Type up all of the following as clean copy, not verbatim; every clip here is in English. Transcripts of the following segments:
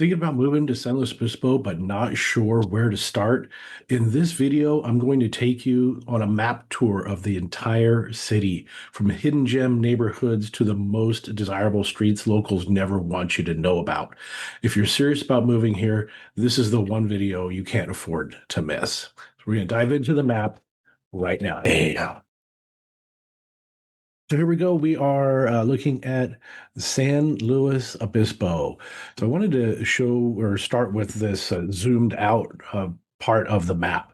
Thinking about moving to San Luis Obispo, but not sure where to start. In this video, I'm going to take you on a map tour of the entire city, from hidden gem neighborhoods to the most desirable streets locals never want you to know about. If you're serious about moving here, this is the one video you can't afford to miss. So we're going to dive into the map right now. Yeah. So here we go. We are looking at San Luis Obispo. So I wanted to show or start with this zoomed out part of the map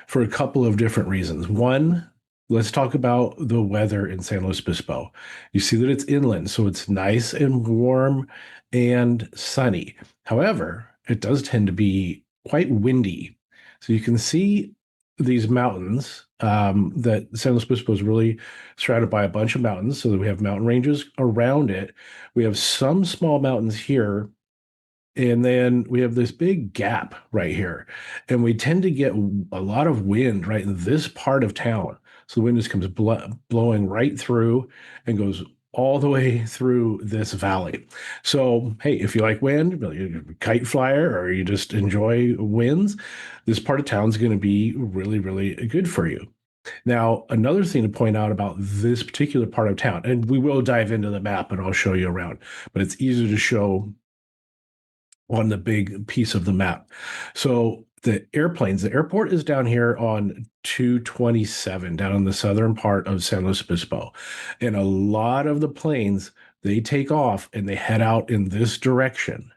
for a couple of different reasons. One, let's talk about the weather in San Luis Obispo. You see that it's inland, so it's nice and warm and sunny. However, it does tend to be quite windy. So you can see these mountains that San Luis Obispo is really surrounded by a bunch of mountains, so that we have mountain ranges around it. We have some small mountains here, and then we have this big gap right here. And we tend to get a lot of wind right in this part of town. So the wind just comes blowing right through and goes all the way through this valley. So, hey, if you like wind, you're a kite flyer, or you just enjoy winds, this part of town is going to be really, really good for you. Now, another thing to point out about this particular part of town, and we will dive into the map and I'll show you around, but it's easier to show on the big piece of the map. So the airport is down here on 227, down in the southern part of San Luis Obispo. And a lot of the planes, they take off and they head out in this direction.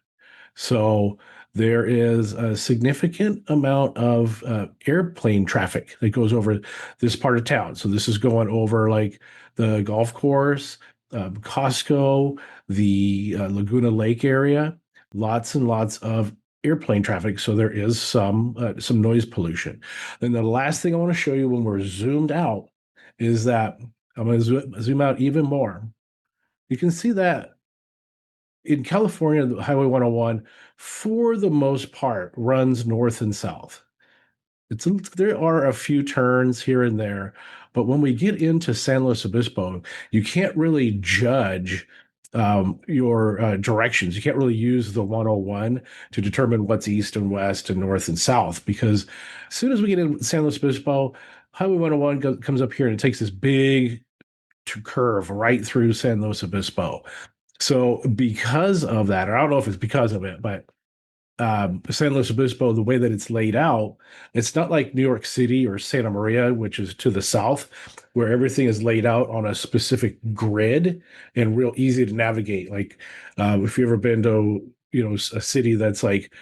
So there is a significant amount of airplane traffic that goes over this part of town. So this is going over like the golf course, Costco, the Laguna Lake area, lots and lots of airplane traffic. So there is some noise pollution. Then the last thing I want to show you when we're zoomed out is that I'm going to zoom out even more. You can see that in California, the Highway 101, for the most part, runs north and south. There are a few turns here and there, but when we get into San Luis Obispo, you can't really judge your directions. You can't really use the 101 to determine what's east and west and north and south, because as soon as we get in San Luis Obispo, Highway 101 comes up here and it takes this big curve right through San Luis Obispo. So because of that, or I don't know if it's because of it, but San Luis Obispo, the way that it's laid out, it's not like New York City or Santa Maria, which is to the south, where everything is laid out on a specific grid and real easy to navigate. Like if you've ever been to, a city that's like,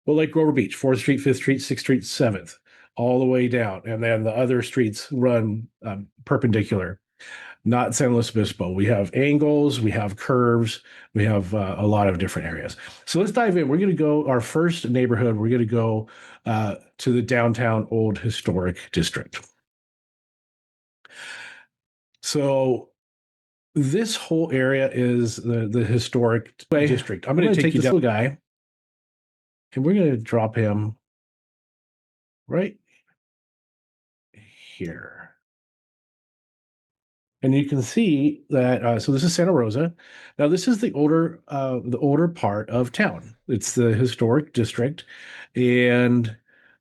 well, like Grover Beach, 4th Street, 5th Street, 6th Street, 7th, all the way down. And then the other streets run perpendicular. Not San Luis Obispo. We have angles, we have curves, we have a lot of different areas. So let's dive in. We're going to go, our first neighborhood, we're going to go to the downtown Old Historic District. So this whole area is the historic district. I'm going to take this little guy, and we're going to drop him right here. And you can see that, so this is Santa Rosa. Now, this is the older part of town. It's the historic district. And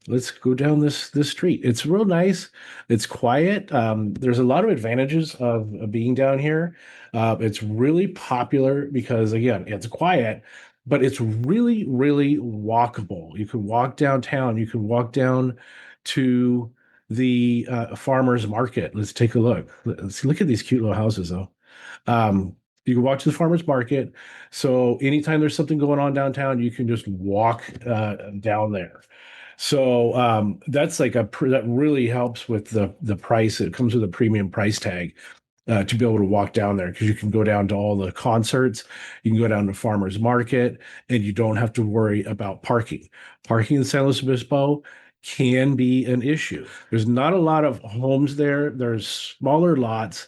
let's go down this street. It's real nice. It's quiet. There's a lot of advantages of being down here. It's really popular because, again, it's quiet, but it's really, really walkable. You can walk downtown. You can walk down to the farmers market. Let's take a look. Let's look at these cute little houses, though. You can walk to the farmers market. So anytime there's something going on downtown, you can just walk down there. So that's like that really helps with the price. It comes with a premium price tag to be able to walk down there, because you can go down to all the concerts, you can go down to farmers market, and you don't have to worry about parking. Parking in San Luis Obispo can be an issue. There's not a lot of homes there. There's smaller lots,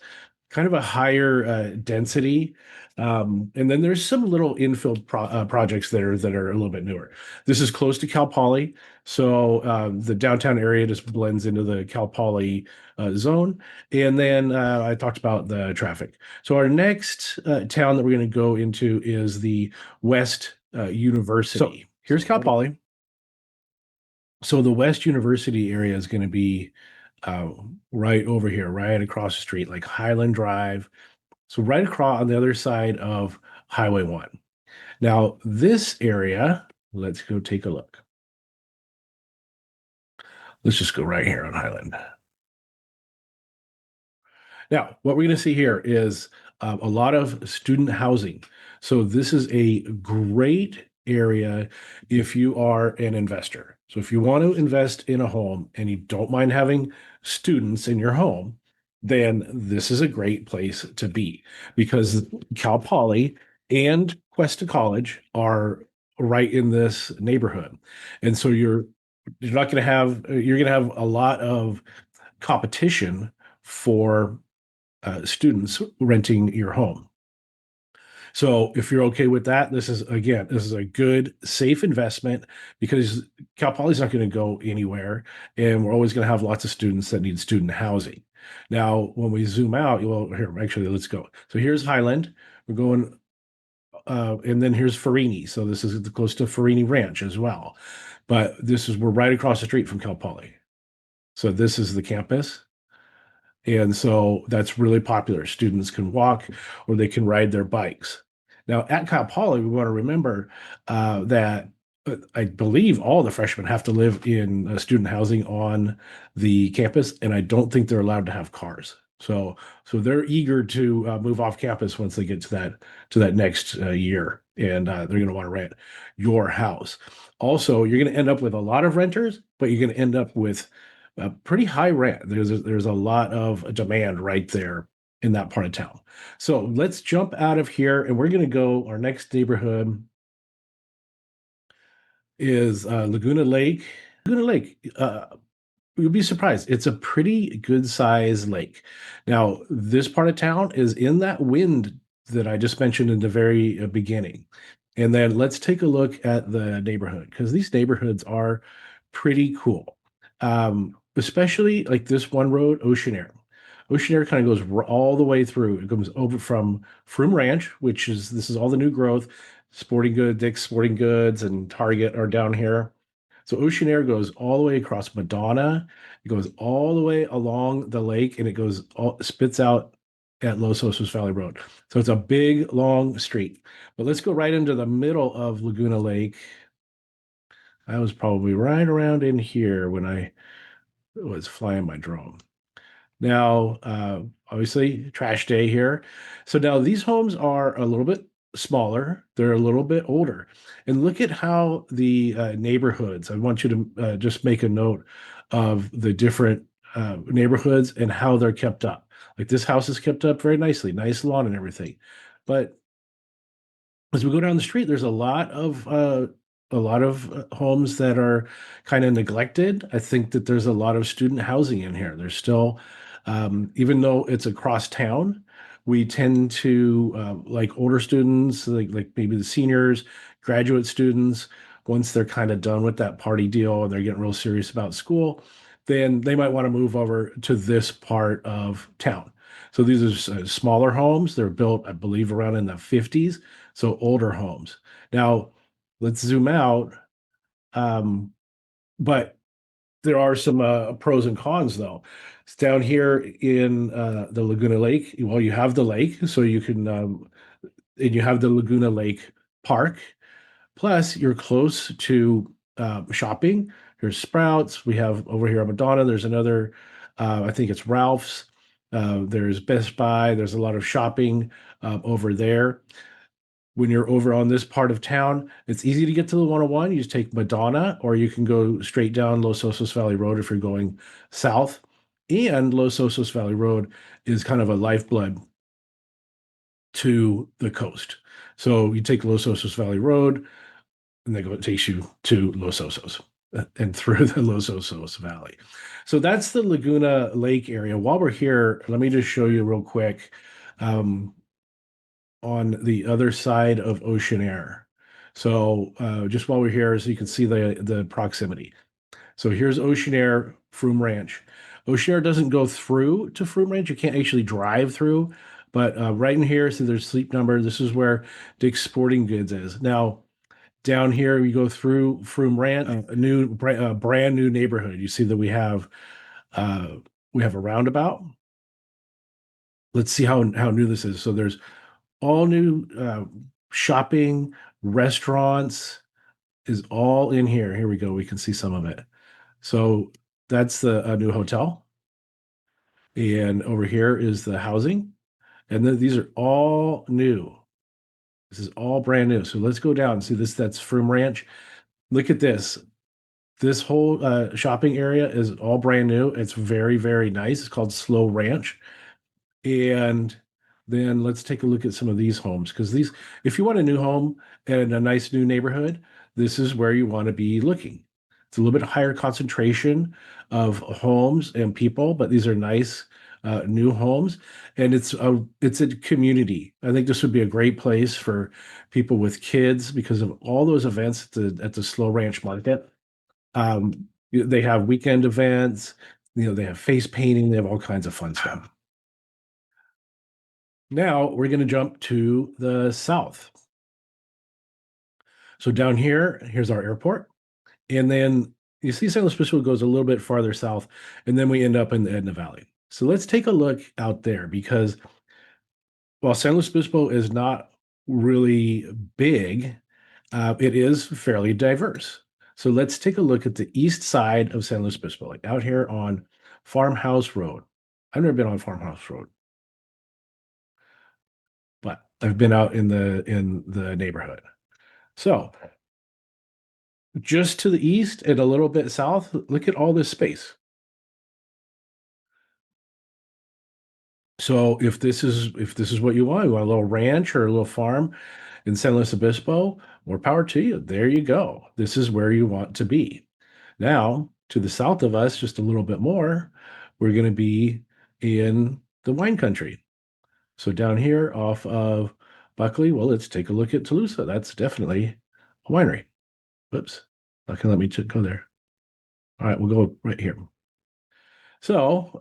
kind of a higher density. And then there's some little infill projects that are a little bit newer. This is close to Cal Poly, so the downtown area just blends into the Cal Poly zone. And then I talked about the traffic. So our next town that we're going to go into is the West University. Here's Cal Poly. So the West University area is going to be uh, right over here, right across the street, like Highland Drive. So right across on the other side of Highway 1. Now, this area, let's go take a look. Let's just go right here on Highland. Now, what we're going to see here is a lot of student housing. So this is a great area if you are an investor. So if you want to invest in a home and you don't mind having students in your home, then this is a great place to be because Cal Poly and Cuesta College are right in this neighborhood. And so you're not going to have you're going to have a lot of competition for students renting your home. So if you're okay with that, this is a good, safe investment because Cal Poly's not going to go anywhere, and we're always going to have lots of students that need student housing. Now, when we zoom out, well, here, actually, let's go. So here's Highland. We're going, and then here's Farini. So this is close to Farini Ranch as well. But we're right across the street from Cal Poly. So this is the campus. And so that's really popular. Students can walk or they can ride their bikes. Now, at Cal Poly, we want to remember that I believe all the freshmen have to live in student housing on the campus, and I don't think they're allowed to have cars. So they're eager to move off campus once they get to that next year, and they're going to want to rent your house. Also, you're going to end up with a lot of renters, but you're going to end up with a pretty high rent. There's a lot of demand right there in that part of town. So let's jump out of here, and we're going to go. Our next neighborhood is Laguna Lake. Laguna Lake. You'll be surprised. It's a pretty good size lake. Now, this part of town is in that wind that I just mentioned in the very beginning. And then let's take a look at the neighborhood because these neighborhoods are pretty cool. Especially like this one road, Ocean Air. Ocean Air kind of goes all the way through. It comes over from Froome Ranch, this is all the new growth. Sporting Goods, Dick's Sporting Goods, and Target are down here. So Ocean Air goes all the way across Madonna. It goes all the way along the lake, and spits out at Los Osos Valley Road. So it's a big, long street. But let's go right into the middle of Laguna Lake. I was probably right around in here when I was flying my drone. Now, obviously, trash day here. So now these homes are a little bit smaller. They're a little bit older. And look at how the neighborhoods, I want you to just make a note of the different neighborhoods and how they're kept up. Like this house is kept up very nicely, nice lawn and everything. But as we go down the street, there's a lot of homes that are kind of neglected. I think that there's a lot of student housing in here. There's still, even though it's across town, we tend to like older students, like maybe the seniors, graduate students. Once they're kind of done with that party deal and they're getting real serious about school, then they might want to move over to this part of town. So these are smaller homes. They're built, I believe, around in the 50s. So older homes. Now, let's zoom out. Um, but there are some pros and cons, though. It's down here in the Laguna Lake. Well, you have the lake, so you can, and you have the Laguna Lake Park. Plus, you're close to shopping. There's Sprouts. We have over here on Madonna. There's another, I think it's Ralph's. There's Best Buy. There's a lot of shopping over there. When you're over on this part of town, it's easy to get to the 101. You just take Madonna, or you can go straight down Los Osos Valley Road if you're going south. And Los Osos Valley Road is kind of a lifeblood to the coast. So you take Los Osos Valley Road, and it takes you to Los Osos and through the Los Osos Valley. So that's the Laguna Lake area. While we're here, let me just show you real quick. On the other side of Ocean Air. So just while we're here, so you can see the proximity. So here's Ocean Air, Froome Ranch. Ocean Air doesn't go through to Froome Ranch. You can't actually drive through, but right in here, so there's Sleep Number. This is where Dick's Sporting Goods is. Now, Down here, we go through Froome Ranch, brand new neighborhood. You see that uh, we have a roundabout. Let's see how new this is. So there's all new shopping, restaurants is all in here. Here we go. We can see some of it. So that's the new hotel, and over here is the housing, and then these are all new. This is all brand new. So let's go down and see this. That's Froome Ranch. Look at this. This whole shopping area is all brand new. It's very, very nice. It's called SLO Ranch. And then let's take a look at some of these homes because these, if you want a new home and a nice new neighborhood, this is where you want to be looking. It's a little bit higher concentration of homes and people, but these are nice new homes, and it's a community. I think this would be a great place for people with kids because of all those events at the SLO Ranch Market. They have weekend events, they have face painting, they have all kinds of fun stuff. Now we're going to jump to the south. So down here, here's our airport. And then you see San Luis Obispo goes a little bit farther south, and then we end up in the Edna Valley. So let's take a look out there because while San Luis Obispo is not really big, it is fairly diverse. So let's take a look at the east side of San Luis Obispo, like out here on Farmhouse Road. I've never been on Farmhouse Road, but I've been out in the neighborhood. So just to the east and a little bit south, look at all this space. So if this is what you want a little ranch or a little farm in San Luis Obispo, more power to you. There you go. This is where you want to be. Now, to the south of us, just a little bit more, we're going to be in the wine country. So down here off of Buckley, well, let's take a look at Tolosa. That's definitely a winery. Whoops, not gonna let me go there. All right, we'll go right here. So,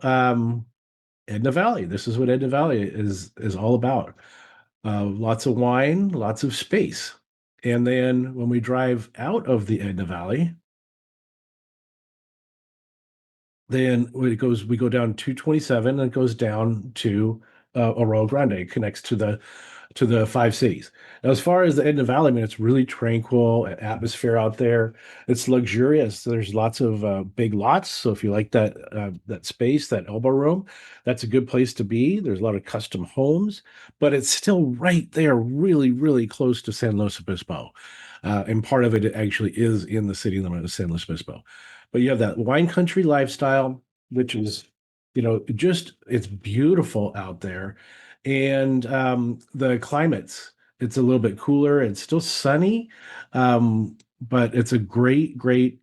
Edna Valley. This is what Edna Valley is all about. Lots of wine, lots of space. And then when we drive out of the Edna Valley, then we go down 227 and it goes down to Arroyo Grande. It connects to the five cities. Now, as far as the Edna Valley, I mean, it's really tranquil atmosphere out there. It's luxurious. There's lots of big lots. So if you like that space, that elbow room, that's a good place to be. There's a lot of custom homes, but it's still right there, really, really close to San Luis Obispo. And part of it actually is in the city limit of San Luis Obispo. But you have that wine country lifestyle, which is, just it's beautiful out there. And the climates, it's a little bit cooler. It's still sunny, but it's a great, great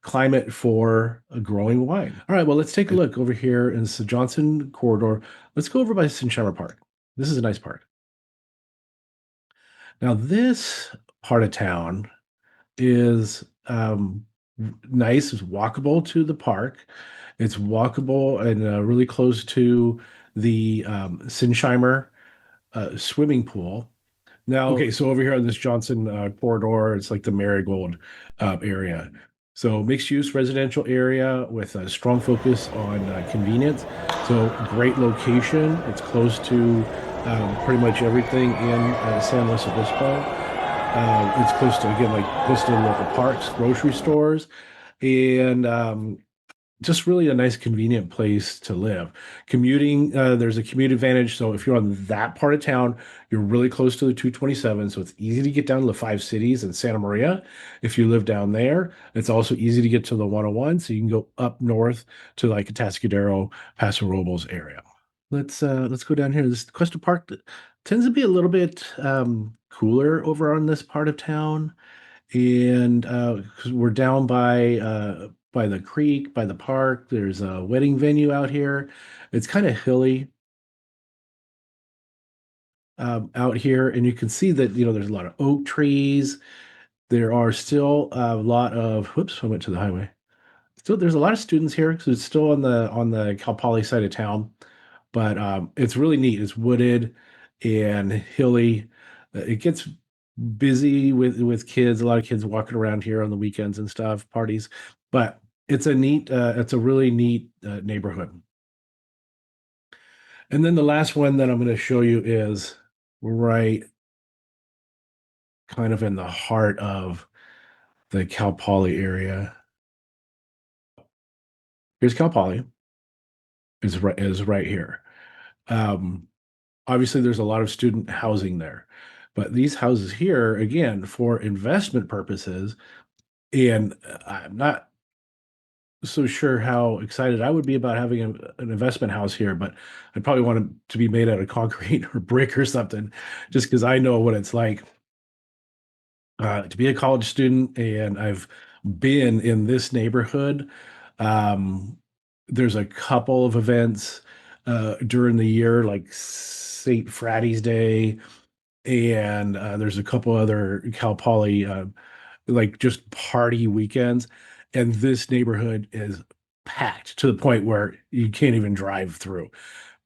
climate for a growing wine. All right, well, let's take a look over here in the Johnson corridor. Let's go over by Sinsheimer Park. This is a nice park. Now, this part of town is nice. It's walkable to the park. It's walkable and really close to the Sinsheimer swimming pool. Now, okay, so over here on this Johnson corridor, it's like the Marigold area. So mixed use residential area with a strong focus on convenience. So great location. It's close to pretty much everything in San Luis Obispo. It's close to, again, like close to local parks, grocery stores, and just really a nice, convenient place to live. Commuting, there's a commute advantage. So if you're on that part of town, you're really close to the 227. So it's easy to get down to the five cities and Santa Maria. If you live down there, it's also easy to get to the 101. So you can go up north to like Atascadero, Paso Robles area. Let's go down here. This Cuesta Park tends to be a little bit cooler over on this part of town, and 'cause we're down by the creek, by the park. There's a wedding venue out here. It's kind of hilly out here, and you can see that there's a lot of oak trees. There are still a lot of whoops, I went to the highway. Still, there's a lot of students here because it's still on the Cal Poly side of town, but it's really neat. It's wooded and hilly. It gets busy with kids, a lot of kids walking around here on the weekends and stuff, parties. But it's a really neat neighborhood. And then the last one that I'm going to show you is right kind of in the heart of the Cal Poly area. Here's Cal Poly is right here. Um, Obviously, there's a lot of student housing there, but these houses here, again, for investment purposes, and I'm not so sure how excited I would be about having an investment house here, but I'd probably want it to be made out of concrete or brick or something, just because I know what it's like to be a college student, and I've been in this neighborhood. Um, there's a couple of events during the year, like St. Fratty's Day, and there's a couple other Cal Poly like just party weekends, and this neighborhood is packed to the point where you can't even drive through.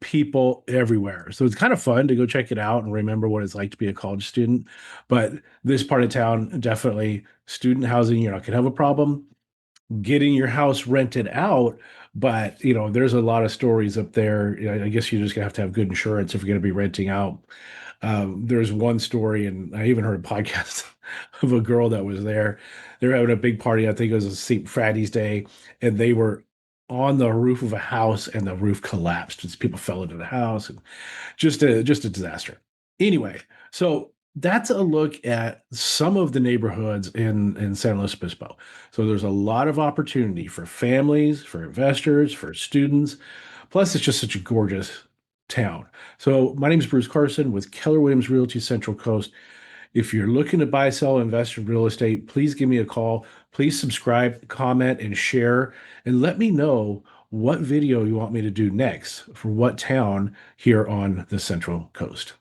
People everywhere. So it's kind of fun to go check it out and remember what it's like to be a college student. But this part of town, definitely student housing, you're not gonna have a problem getting your house rented out. But there's a lot of stories up there. I guess you're just gonna have to have good insurance if you're gonna be renting out. There's one story, and I even heard a podcast of a girl that was there. They were having a big party. I think it was a St. Fratty's Day, and they were on the roof of a house, and the roof collapsed as people fell into the house, and just a disaster. Anyway, so that's a look at some of the neighborhoods in San Luis Obispo. So there's a lot of opportunity for families, for investors, for students. Plus, it's just such a gorgeous town. So my name is Bruce Carson with Keller Williams Realty Central Coast. If you're looking to buy, sell, invest in real estate, please give me a call. Please subscribe, comment, and share, and let me know what video you want me to do next for what town here on the Central Coast.